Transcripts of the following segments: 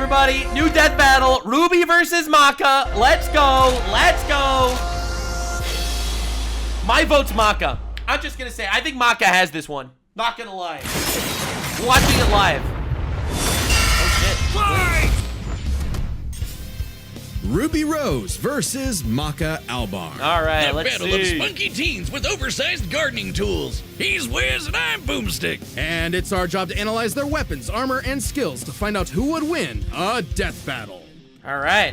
everybody. New death battle. Ruby versus Maka. Let's go. Let's go. My vote's Maka. I'm just going to say, I think Maka has this one. Not going to lie. Watching it live. Oh, shit. Fight! Ruby Rose versus Maka Albarn. All right, The let's battle see. of spunky teens with oversized gardening tools. He's Wiz and I'm Boomstick. And it's our job to analyze their weapons, armor, and skills to find out who would win a death battle. All right.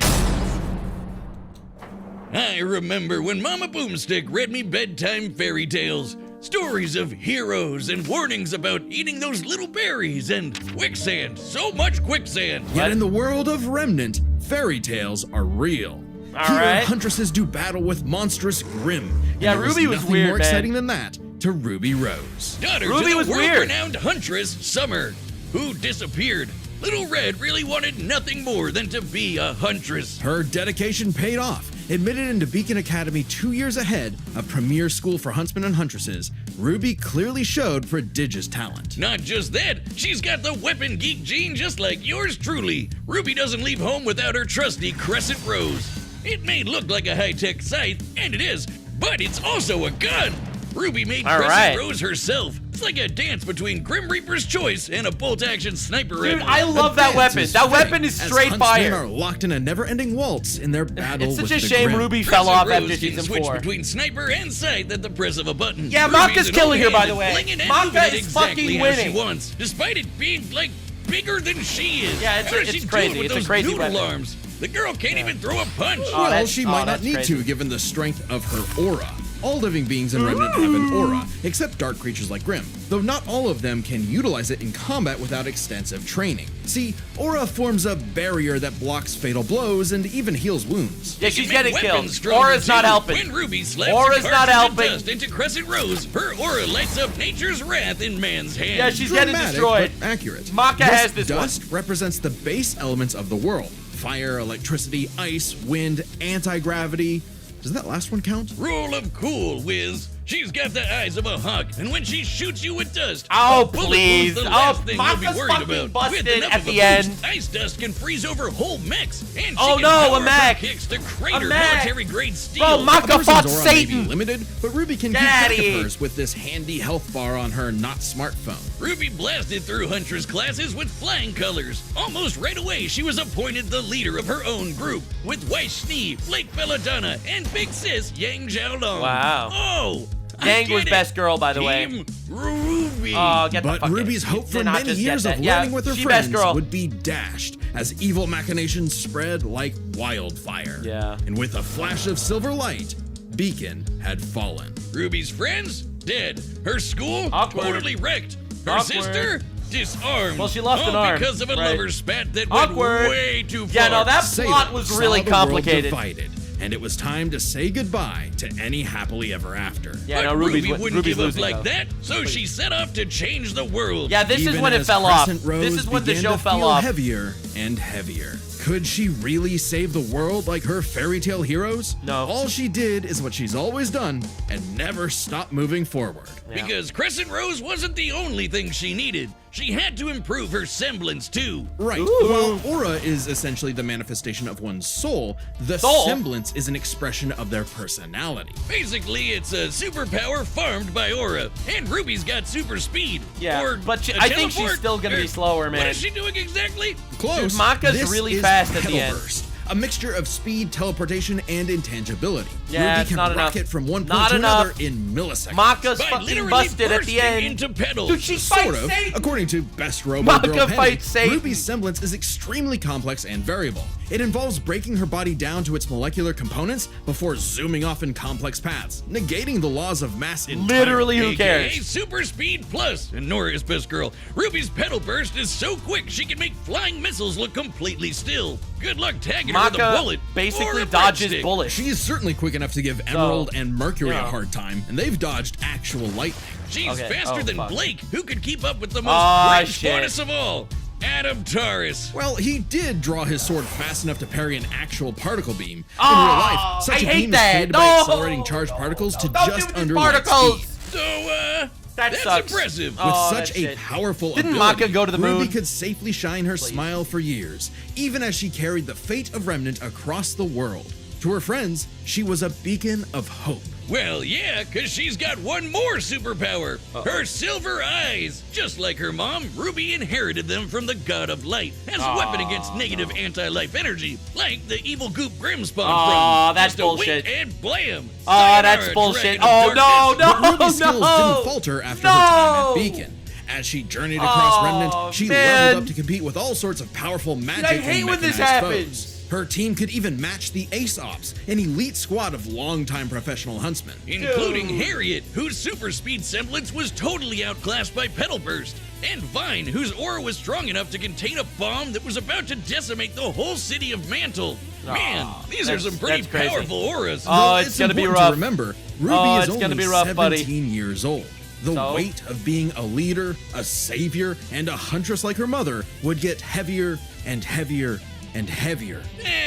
I remember when Mama Boomstick read me bedtime fairy tales. Stories of heroes and warnings about eating those little berries and quicksand. So much quicksand. Yet in the world of Remnant, fairy tales are real. All Here, right. huntresses do battle with monstrous Grim. And Yeah, there is Ruby was nothing weird, more man. exciting than that to Ruby Rose. Daughter Ruby to was the weird. world-renowned huntress, Summer, who disappeared. Little Red really wanted nothing more than to be a huntress. Her dedication paid off. Admitted into Beacon Academy 2 years ahead, a premier school for huntsmen and huntresses, Ruby clearly showed prodigious talent. Not just that, she's got the weapon geek gene just like yours truly. Ruby doesn't leave home without her trusty Crescent Rose. It may look like a high-tech scythe, and it is, but it's also a gun. Ruby made All Crescent right. Rose herself. It's like a dance between Grim Reaper's Choice and a bolt-action sniper Dude, rifle. I love that weapon. Advance That is weapon fitting, is as straight huntsmen fire. are locked in a never-ending waltz in their battle It's such with a the shame Grim. Ruby Crescent fell off Rose after can season switch 4. between sniper and sight at the press of a button. Yeah, Ruby's Maka's an killing her, old by hand the at way. flinging and Maka moving it is exactly fucking how she winning. wants, despite it being, like, bigger than she is. Yeah, it's- How does it's she do crazy. it with It's a those crazy noodle weapon. arms? The girl can't even throw a punch. Oh, Well, that's- she might not that's need crazy. to, given the strength of her aura. All living beings in Remnant have an aura, except dark creatures like Grim, though not all of them can utilize it in combat without extensive training. See, aura forms a barrier that blocks fatal blows and even heals wounds. Yeah, She she's can getting make killed. weapons stronger, Aura's not too. helping. When Ruby slaps Aura's a not cartridge of helping. dust into Crescent Rose, her aura lights up nature's wrath in man's hand. Yeah, she's getting Dramatic, destroyed. but accurate. Maka has this dust represents the base elements of the world. Fire, electricity, ice, wind, anti-gravity. Does that last one count? Rule of cool, Wiz. She's got the eyes of a hawk, and when she shoots you with dust, Oh, a bullet please. was the last Oh, thing you'll be Maka's worried fucking about. busted With enough at of the a boost, end. ice dust can freeze over whole mechs, and she Oh, can no, a power her mech. kicks to crater mech. military-grade steel. Bro, Maka A person's fought aura may be Satan. limited, but Ruby can Get keep track outta of here. hers with this handy health bar on her not smartphone. Ruby blasted through Huntress classes with flying colors. Almost right away, she was appointed the leader of her own group, with Weiss Schnee, Flake Belladonna, and Big Sis Yang Xiaolong. Wow. Oh! I Yang get was it. best girl, by the way. Team Ruby. Oh, get the But fuck Ruby's in. hope You for did not many just years get of that. Yeah, learning with her she best friends girl. would be dashed as evil machinations spread like wildfire. Yeah. And with a flash of silver light, Beacon had fallen. Ruby's friends? Dead. Her school? Awkward. Totally wrecked. Her Awkward. sister? Disarmed. Well, she lost all an arm, because of a right. lover spat that Awkward. went way too far. Yeah, no, that Sailor plot was saw really the world complicated. divided, and it was time to say goodbye to any happily ever after. Yeah, But no, Ruby Ruby's wouldn't give up losing, like though. that, so she set off to change the world. Yeah, this is Even when it as fell off. Crescent Rose This is when the began show to fell feel off. heavier and heavier. Could she really save the world like her fairy tale heroes? No. All she did is what she's always done and never stopped moving forward. Yeah. Because Crescent Rose wasn't the only thing she needed. She had to improve her semblance too. Right. Ooh. While aura is essentially the manifestation of one's soul, the Soul? semblance is an expression of their personality. Basically, it's a superpower farmed by Aura, and Ruby's got super speed. Yeah, or but a I think she's teleport, still gonna be or- slower, man. What is she doing exactly? Close. Dude, Maka's This really is fast at the Petal end. Burst, a mixture of speed, teleportation, and intangibility. Yeah, Ruby it's can not enough. rocket from one point Not to enough. another in milliseconds. Maka's By fucking literally busted at bursting the end. into petals. Dude, she Sort fights of. Satan. According to Best Robo Maka Girl Penny, fights Satan. Ruby's semblance is extremely complex and variable. It involves breaking her body down to its molecular components before zooming off in complex paths, negating the laws of mass entirely. Literally, who AKA cares? Super Speed Plus, and Nora is best girl. Ruby's petal burst is so quick she can make flying missiles look completely still. Good luck tagging her with a Maka bullet. basically or a dodges breadstick. bullets. She is certainly quick enough to give Emerald and Mercury yeah. a hard time, and they've dodged actual lightning. She's Okay, faster oh, than fuck. Blake, who could keep up with the most Ah, cringe shit. bonus of all, Adam Taurus. Well, he did draw his sword fast enough to parry an actual particle beam. In Oh, real life, such I a hate beam that. is created by No! accelerating charged particles to Don't just do these under light particles. speed. So, That That's sucks. impressive. With Oh, such that's a it. powerful Didn't ability, Maka go to the moon? Ruby could safely shine her smile for years, even as she carried the fate of Remnant across the world. To her friends, she was a beacon of hope. Well, yeah, because she's got one more superpower. Her silver eyes. Just like her mom, Ruby inherited them from the god of light as a weapon against negative anti-life energy, like the evil goop Grim spawned from. Aw, that's Just a wink bullshit. and blam. Oh, Sayonara, that's bullshit. dragon of Oh, no, darkness. no, Ruby's skills didn't falter after her time at Beacon. As she journeyed across Remnant, she man. leveled up to compete with all sorts of powerful magic I hate and when this mechanized happens. foes. Her team could even match the Ace Ops, an elite squad of longtime professional huntsmen. Including Dude. Harriet, whose super speed semblance was totally outclassed by Petal Burst, and Vine, whose aura was strong enough to contain a bomb that was about to decimate the whole city of Mantle. Man, these are that's- some pretty that's crazy. powerful auras. Oh, Though it's gonna be important rough. to remember, Ruby Oh, is it's only gonna be rough, 17 buddy. years old. The So? weight of being a leader, a savior, and a huntress like her mother would get heavier and heavier and heavier.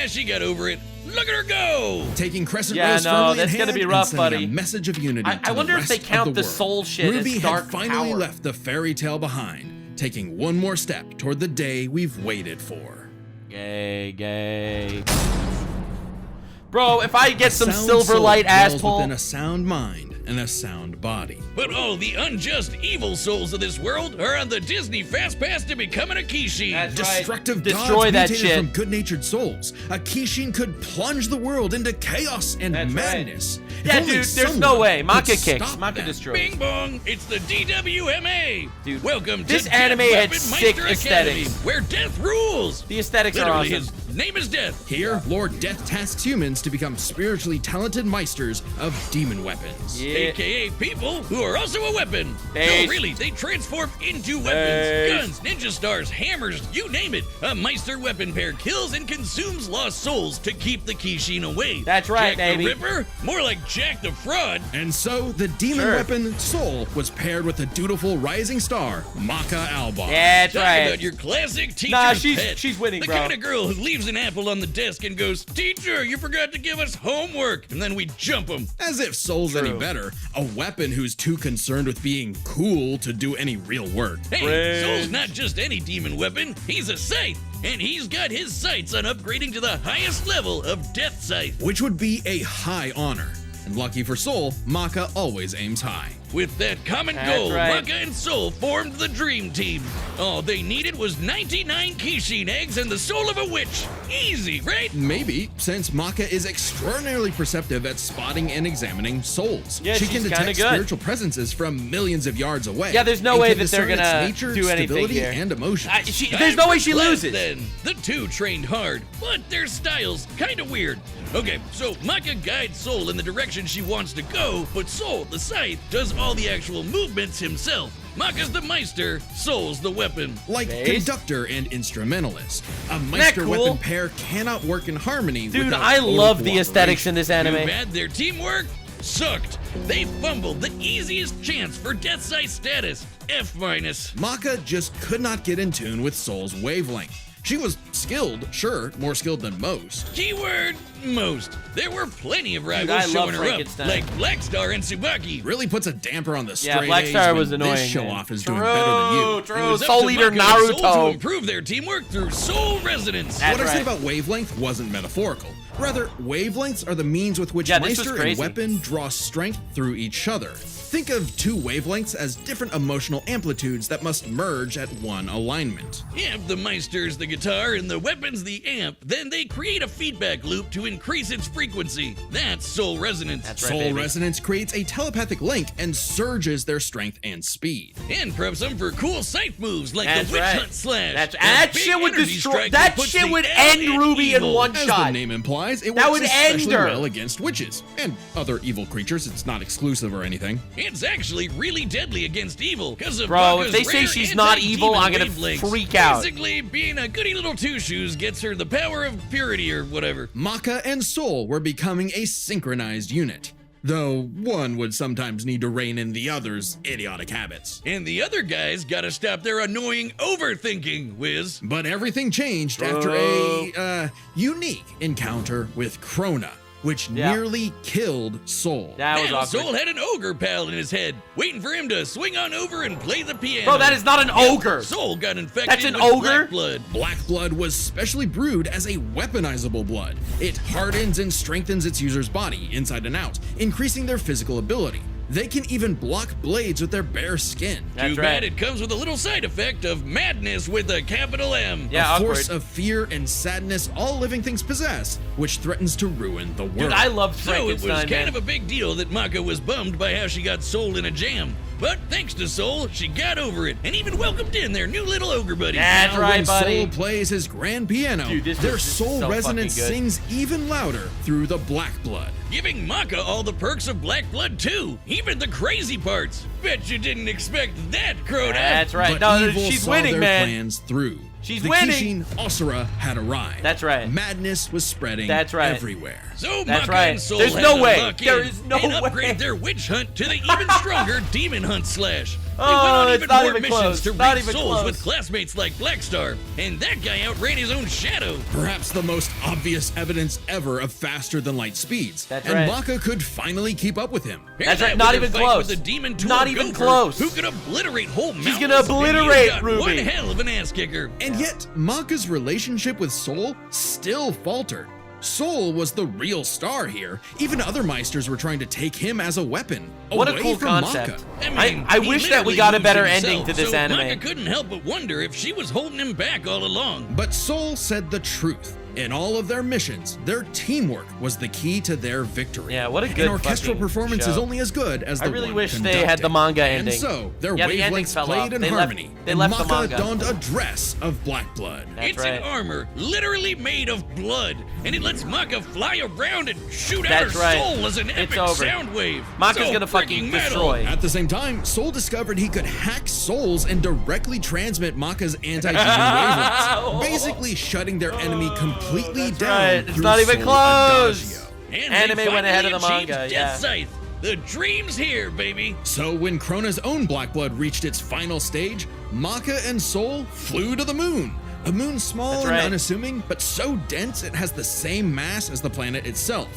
She got over it. Look at her go! Taking Crescent Yeah, Rose no, firmly that's in gonna hand be and rough, sending buddy. a message of unity I to the wonder if they rest count of the world. soul shit as Ruby dark had finally power. left the fairy tale behind, taking one more step toward the day we've waited for. Gay. Bro, if I get some Sound silver soul light dwells asshole. within a sound mind and a sound body. But all the unjust evil souls of this world are on the Disney Fast Pass to becoming a Kishin. That's right. Destructive Destroy gods that mutated shit. from good-natured souls. A Kishin could plunge the world into chaos and That's right. madness. If Yeah, only dude, there's someone no way. could Maka stop kicks. Maka them. destroys. Bing bong, it's the DWMA. Dude, welcome this to Death anime had Weapon sick Meister aesthetics. Academy, where death rules. The aesthetics are Literally, awesome. his name is Death. Here, Lord Death tasks humans to become spiritually talented meisters of demon weapons. Yeah. AKA people who are also a weapon. Base. No, really, they transform into Base. weapons. Guns, ninja stars, hammers, you name it. A Meister weapon pair kills and consumes lost souls to keep the Kishin away. That's right, Jack baby. the Ripper? More like Jack the Fraud. And so, the demon Sure. weapon Soul was paired with the dutiful rising star, Maka Albarn. That's Talk right. about your classic teacher's Nah, pet. she's winning, the bro. kind of girl who leaves an apple on the desk and goes, "Teacher, you forgot to give us homework," and then we jump them. As if Soul's any True. better, a weapon who's too concerned with being cool to do any real work. Hey, Praise. Soul's not just any demon weapon, he's a scythe, and he's got his sights on upgrading to the highest level of Death Scythe. Which would be a high honor. And lucky for Soul, Maka always aims high. With that common That's goal, right. Maka and Soul formed the Dream Team. All they needed was 99 Kishin eggs and the soul of a witch. Easy, right? Maybe, since Maka is extraordinarily perceptive at spotting and examining souls. Yeah, she can she's kinda detect good. spiritual presences from millions of yards away. Yeah, there's no and way can that they're discern its gonna nature, do anything stability, here. and emotions. There's no way she Time for class, loses. Then. The two trained hard, but their styles kinda weird. Okay, so Maka guides Soul in the direction she wants to go, but Soul, the scythe, does all the actual movements himself. Maka's the Meister, Soul's the weapon. Like Base. conductor and instrumentalist. A that Meister cool? weapon pair cannot work in harmony Dude, without I total love the aesthetics in cooperation. this Too anime. bad their teamwork sucked. They fumbled the easiest chance for Death Scythe status, F-. Maka just could not get in tune with Soul's wavelength. She was skilled, sure, more skilled than most. Keyword, most. There were plenty of rivals I love showing her up, Frankenstein. like Blackstar and Tsubaki. Really puts a damper on the Yeah, straight Black A's Star when was annoying. This show man. off is doing better than you. It True, was up Soul to Leader Maka and Soul to Naruto. improve their teamwork through soul resonance. That's What I right. said about wavelength wasn't metaphorical. Rather, wavelengths are the means with which Yeah, this was Meister crazy. and weapon draw strength through each other. Think of two wavelengths as different emotional amplitudes that must merge at one alignment. If the Meister's the guitar and the weapon's the amp, then they create a feedback loop to increase its frequency. That's soul resonance. That's right, Soul baby. resonance creates a telepathic link and surges their strength and speed. And preps them for cool scythe moves like That's the Witch right. Hunt Slash. That's, a and that big shit would energy destroy. strike That puts shit the would L end Ruby in evil. one As shot. the name implies, it That works would end especially her. well against witches and other evil creatures. It's not exclusive or anything. It's actually really deadly against evil because of Bro, Maka's if they say rare she's not evil, I'm gonna anti-demon wavelengths. freak out. Basically, being a goody little two-shoes gets her the power of purity or whatever. Maka and Soul were becoming a synchronized unit, though one would sometimes need to rein in the other's idiotic habits. And the other guys gotta stop their annoying overthinking, Wiz. But everything changed after a unique encounter with Krona. which nearly killed Soul. That was Now awkward. Soul had an ogre pal in his head, waiting for him to swing on over and play the piano. Bro, that is not an ogre. Soul got infected That's an with ogre? black blood. Black blood was specially brewed as a weaponizable blood. It hardens and strengthens its user's body, inside and out, increasing their physical ability. They can even block blades with their bare skin. That's Too right. bad it comes with a little side effect of madness with a capital M. Yeah, A awkward. force of fear and sadness all living things possess, which threatens to ruin the world. Dude, I love So it was Frankenstein, kind man. of a big deal that Maka was bummed by how she got Soul in a jam. But thanks to Soul, she got over it and even welcomed in their new little ogre buddy. That's Now, right, when buddy. Soul plays his grand piano, Dude, this their is just soul so resonance fucking good. sings even louder through the black blood. Giving Maka all the perks of black blood too, even the crazy parts. Bet you didn't expect that, Crota. That's right. But No, evil she's saw winning, their man. plans through. She's the winning. Kishin Asura had arrived. That's right. Madness was spreading That's right. everywhere. So That's Maka right. and Soul There's had no to way. lock There in is no and way. upgrade their witch hunt to the even stronger demon hunt slash. They Oh, went on it's even not more even missions close. to Not reach even souls close. with classmates like Blackstar, and that guy outran his own shadow. Perhaps the most obvious evidence ever of faster than light speeds. That's and right. Maka could finally keep up with him. Pair That's that right, not with even their fight close. With the demon Not Tor even Gopher, close. Who could obliterate whole mountains. gonna obliterate and Ruby. One hell of an ass kicker. And yet, Maka's relationship with Soul still faltered. Soul was the real star here. Even other Meisters were trying to take him as a weapon. What a away cool from concept. Maka. I he wish that we literally got a moved better himself, ending to this so anime. Maka couldn't help but wonder if she was holding him back all along. But Soul said the truth. In all of their missions, their teamwork was the key to their victory. Yeah, what a good An orchestral fucking performance is show. only as good as the I really one wish they had the conducting. manga And ending. so, their Yeah, the ending wavelengths fell played off. in They left- harmony. they and left the Maka manga. donned a dress of black blood. That's It's right. an armor literally made of blood, and it lets Maka fly around and shoot out That's her right. soul as an It's epic over. sound wave. Maka's So gonna fucking freaking metal. destroy. At the same time, Soul discovered he could hack souls and directly transmit Maka's anti-demon wavelengths, basically shutting their enemy completely That's down. right. It's through not even Soul close. Adagio. And Anime they went ahead of the finally achieved manga, Death yeah. Scythe. The dream's here, baby. So when Krona's own black blood reached its final stage, Maka and Soul flew to the moon. A moon small That's and right. unassuming, but so dense it has the same mass as the planet itself.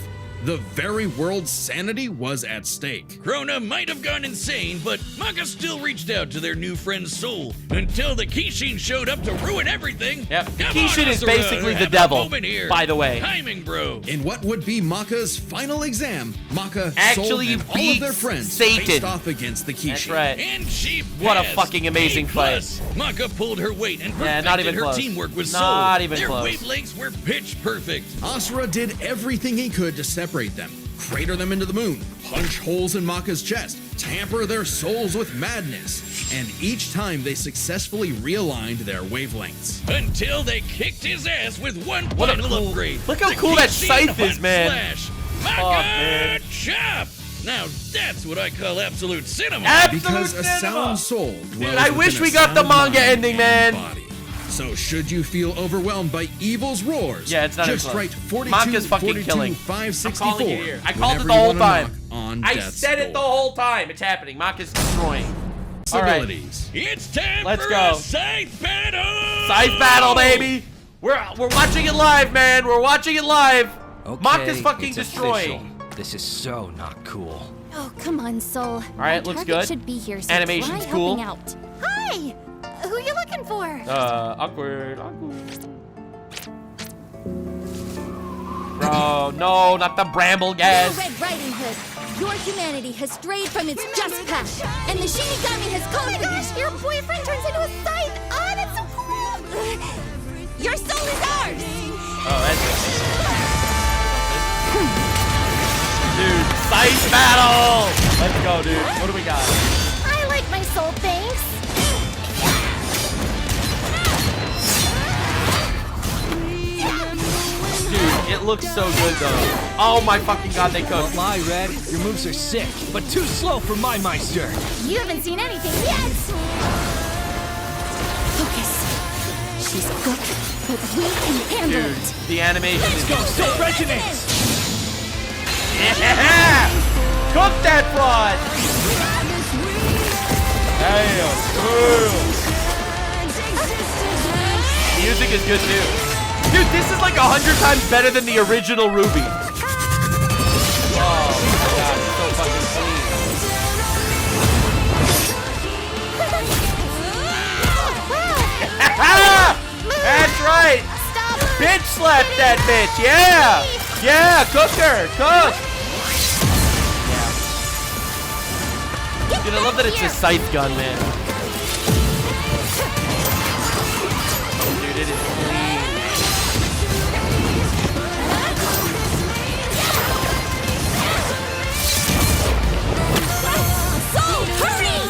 The very world's sanity was at stake. Krona might have gone insane, but Maka still reached out to their new friend Soul until the Kishin showed up to ruin everything. Yep. Come Kishin on, is Asura, basically the have a devil, moment here. by the way. Timing, bro. In what would be Maka's final exam, Maka, Actually Soul, and all of beats their friends Satan. faced off against the Kishin. That's right. And she What a passed. fucking amazing fight. A+. Maka pulled her weight and Yeah, perfected not even her close. teamwork with Not Soul. even Their close. wavelengths were pitch perfect. Asura did everything he could to separate them, crater them into the moon, punch holes in Maka's chest, tamper their souls with madness, and each time they successfully realigned their wavelengths. Until they kicked his ass with one What a final cool- upgrade. look how The cool that Kishin scythe is, Hunt man. Slash. Maka man. chop! Now that's what I call absolute cinema. Absolute Because a cinema. sound soul dwells I wish within we a got the sound manga mind ending, and man. body. So should you feel overwhelmed by evil's roars, Yeah, it's not just even close. write 42, Maka's fucking 42, killing. 564. I'm calling it here. I called it whenever the you whole wanna time. knock on I death's said it the door. whole time. It's happening. Maka's destroying. All right. Abilities. It's time Let's for go. a scythe battle! Scythe battle, baby. We're watching it live, man. We're watching it live. Okay, Maka's fucking it's destroying. official. This is so not cool. Oh, come on, Soul. right, looks Target good. should be here, so Animation's try cool. helping out. Hi! Who you looking for? Awkward. Bro, no, not the bramble Little gas. Red Riding Hood, your humanity has strayed from its just path, and the Shinigami has called for you. Your boyfriend turns into a scythe. Oh, that's so cool! Your soul is ours! Oh, that's it. Dude, scythe battle! Let's go, dude. What do we got? I like my soul, thanks. Dude, it looks so good, though. Oh my fucking god, they Don't cooked. lie, Red. Your moves are sick, but too slow for my Meister. You haven't seen anything yet! Focus. She's cooked, but we can handle Dude, it. the animation is... Go, Soul Resonates! Yeah! Cook that fraud! Damn, cool. Music is good too. Dude, this is like 100 times better than the original Ruby. Oh my god, it's so fucking clean. That's right. Stop! Bitch slap that bitch. Yeah. Yeah, cook her. Cook. Yeah. Dude, I love that it's a scythe gun, man. Dude, it is clean. Soul, hurry!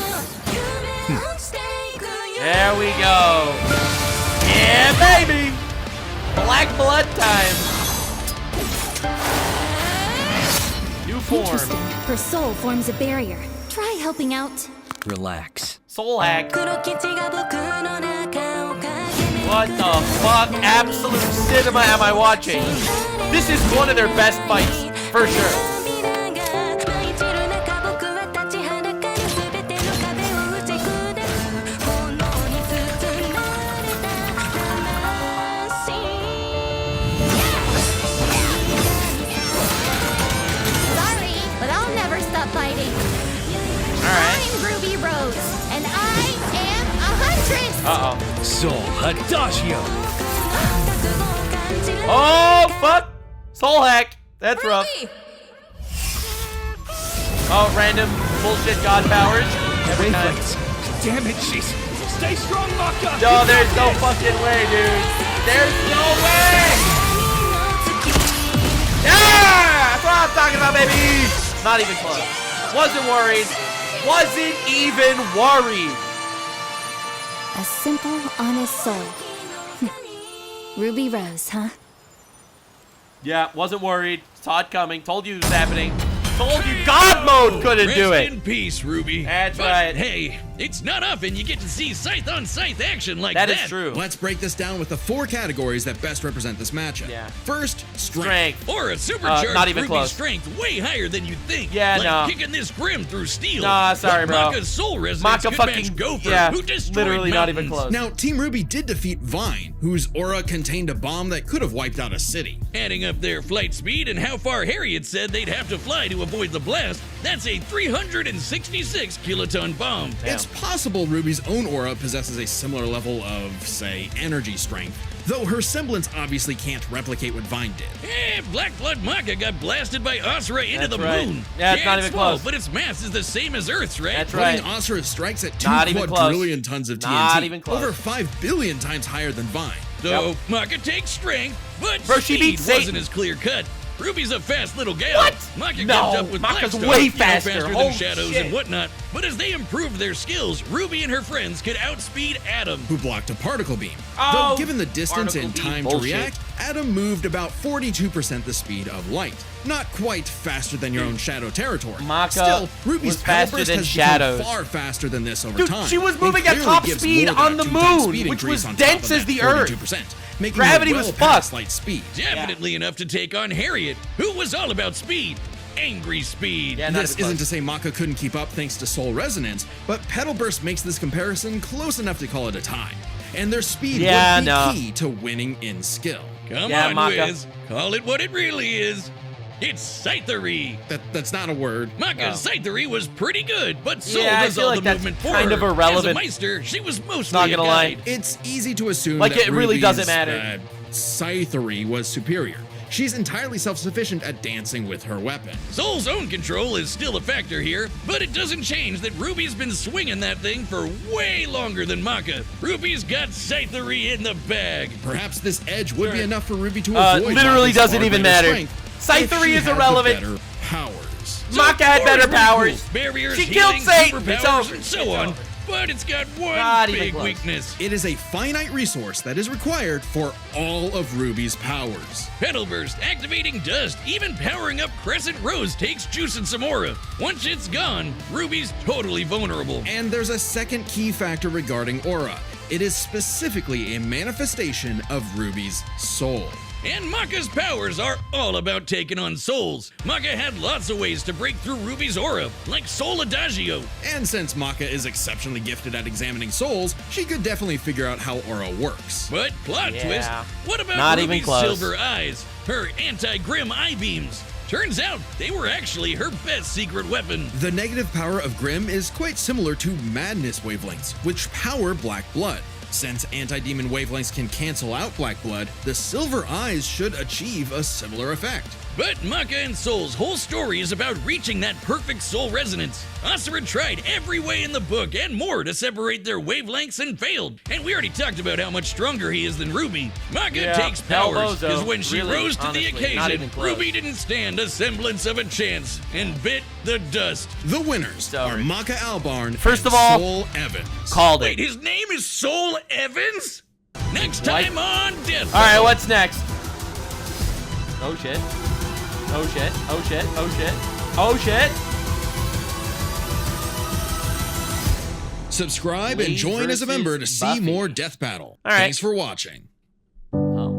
There we go. Yeah, baby. Black blood time. New form. Interesting. Her soul forms a barrier. Try helping out. Relax. Soul hack. What the fuck? Absolute cinema am I watching? This is one of their best fights, for sure. Sorry, but I'll never stop fighting. Alright. I'm Ruby Rose, and I am a huntress. Uh-oh. Soul Adagio. Oh, fuck. Soul hack. That's rough. Oh, random bullshit god powers. Every time. Wavelengths. Damn it, she's. Stay strong, Maka. No, there's no fucking way, dude. There's no way. Yeah! That's what I'm talking about, baby. Not even close. Wasn't worried. Wasn't even worried. A simple, honest soul. Ruby Rose, huh? Yeah, wasn't worried. Saw it coming. Told you it was happening. Told you God mode couldn't do Rest it. in peace, Ruby. That's But, right. Hey, it's not often you get to see scythe-on-scythe action like that. That is true. Let's break this down with the 4 categories that best represent this matchup. Yeah. First, strength. Strength. Or a supercharged not even Ruby's close. strength way higher than you'd think. Yeah, like no. kicking this Grim through steel. Nah, sorry, but bro. Maka's soul resonance Maka could fucking match Gopher, yeah, who destroyed literally not even mountains. close. Now, Team Ruby did defeat Vine, whose aura contained a bomb that could have wiped out a city. Adding up their flight speed and how far Harriet said they'd have to fly to avoid the blast, that's a 366 kiloton bomb. Damn. It's possible Ruby's own aura possesses a similar level of, say, energy strength, though her semblance obviously can't replicate what Vine did. Black Blood Maka got blasted by Asura into That's the right. moon. Yeah, it's not even small, close. but its mass is the same as Earth's, right? That's right. Putting Asura's strikes at 2 Not even close. quadrillion tons of TNT, Not even close. over 5 billion times higher than Vine. So Yep. Maka takes strength, but Bro, she beat speed wasn't Satan. as clear cut. Ruby's a fast little gal. What? Maka No, kept up with Maka's Blackstar, way you know, faster. than Holy Shadows shit. and whatnot. But as they improved their skills, Ruby and her friends could outspeed Adam. Who blocked a particle beam. Oh, Though given the distance particle and beam time bullshit. to react, Adam moved about 42% the speed of light. Not quite faster than your own Shadow territory. Maka Still, Ruby's was faster power burst than has Shadows. become far faster than this over Dude, time. she was and moving at clearly top gives speed more than on a the 2-time moon, speed which increase was on top dense of as that the Earth. 42%, making Gravity her was well past fucked. light speed. Definitely enough to take on Harriet, who was all about speed. Angry speed. Yeah, not This even close. isn't to say Maka couldn't keep up thanks to Soul Resonance, but Petal Burst makes this comparison close enough to call it a tie. And their speed Yeah, would be no. key to winning in skill. Come Yeah, on, Maka. Wiz. Call it what it really is. It's scythery. That's not a word. Maka's scythery was pretty good, but Soul Yeah, I does feel all like the that's movement for kind her. of irrelevant. As a Meister, she was mostly Not a gonna lie. guide. It's easy to assume Like, that it really doesn't Ruby's, matter. Scythery was superior. She's entirely self-sufficient at dancing with her weapon. Soul's own control is still a factor here, but it doesn't change that Ruby's been swinging that thing for way longer than Maka. Ruby's got scythery in the bag. Perhaps this edge would be enough for Ruby to avoid literally Maka's doesn't far even greater matter. strength Scythery if she is had the irrelevant. better powers. Maka had better Really powers. cool. Barriers, She killed healing, Satan. It's superpowers, over. and so It's on. over. But it's got one Not even big close. weakness. It is a finite resource that is required for all of Ruby's powers. Petal Burst, activating dust, even powering up Crescent Rose takes juice and some aura. Once it's gone, Ruby's totally vulnerable. And there's a second key factor regarding aura. It is specifically a manifestation of Ruby's soul. And Maka's powers are all about taking on souls. Maka had lots of ways to break through Ruby's aura, like Soul Adagio. And since Maka is exceptionally gifted at examining souls, she could definitely figure out how aura works. But plot Yeah. twist, what about Not even Ruby's close. silver eyes? Her anti-grim eye beams? Turns out they were actually her best secret weapon. The negative power of Grim is quite similar to Madness wavelengths, which power Black Blood. Since anti-demon wavelengths can cancel out Black Blood, the Silver Eyes should achieve a similar effect. But Maka and Soul's whole story is about reaching that perfect soul resonance. Asura tried every way in the book and more to separate their wavelengths and failed. And we already talked about how much stronger he is than Ruby. Maka takes powers, because when she rose to the occasion, Ruby didn't stand a semblance of a chance and bit the dust. The winners are Maka Albarn First and of all, Soul Evans. Called it. Wait, his name is Soul Evans? Next time on Death All right, Metal. what's next? Oh shit. Oh shit. Oh shit. Oh shit. Oh shit. Subscribe and Blade join as a member to versus see Buffy. more Death Battle. All right. Thanks for watching. Oh.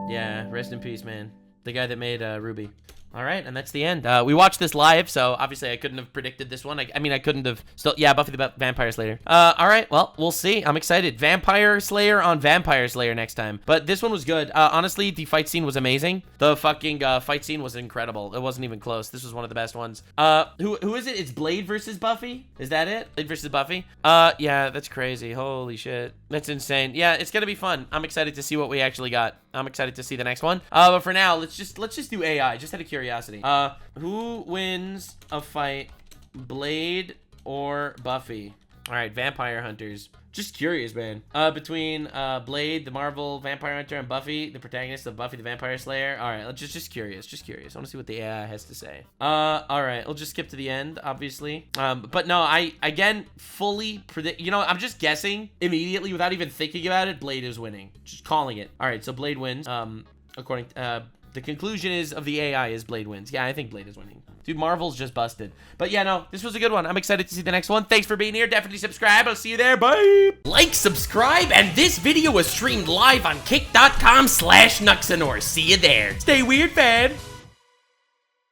Yeah, rest in peace, man. The guy that made Ruby. All right, and that's the end. We watched this live, so obviously I couldn't have predicted this one. I mean, I couldn't have still. Yeah, Buffy the Vampire Slayer. All right, well, we'll see. I'm excited. Vampire Slayer on Vampire Slayer next time. But this one was good. Honestly, the fight scene was amazing. The fucking fight scene was incredible. It wasn't even close. This was one of the best ones. Who is it? It's Blade versus Buffy. Is that it? Blade versus Buffy. Yeah, that's crazy. Holy shit, that's insane. Yeah, it's gonna be fun. I'm excited to see what we actually got. I'm excited to see the next one. But for now, let's just do AI, just out of curiosity. Who wins a fight, Blade or Buffy? All right, Vampire Hunters. Just curious, man. Between Blade, the Marvel Vampire Hunter, and Buffy, the protagonist of Buffy the Vampire Slayer. All right, let's just curious. I want to see what the AI has to say. All right, we'll just skip to the end, obviously. But no, I again fully predict. You know, I'm just guessing immediately without even thinking about it. Blade is winning. Just calling it. All right, so Blade wins. According the conclusion is of the AI is Blade wins. Yeah, I think Blade is winning. Dude, Marvel's just busted. But yeah, no, this was a good one. I'm excited to see the next one. Thanks for being here. Definitely subscribe. I'll see you there. Bye. Like, subscribe, and this video was streamed live on kick.com/Nuxanor. See you there. Stay weird, man.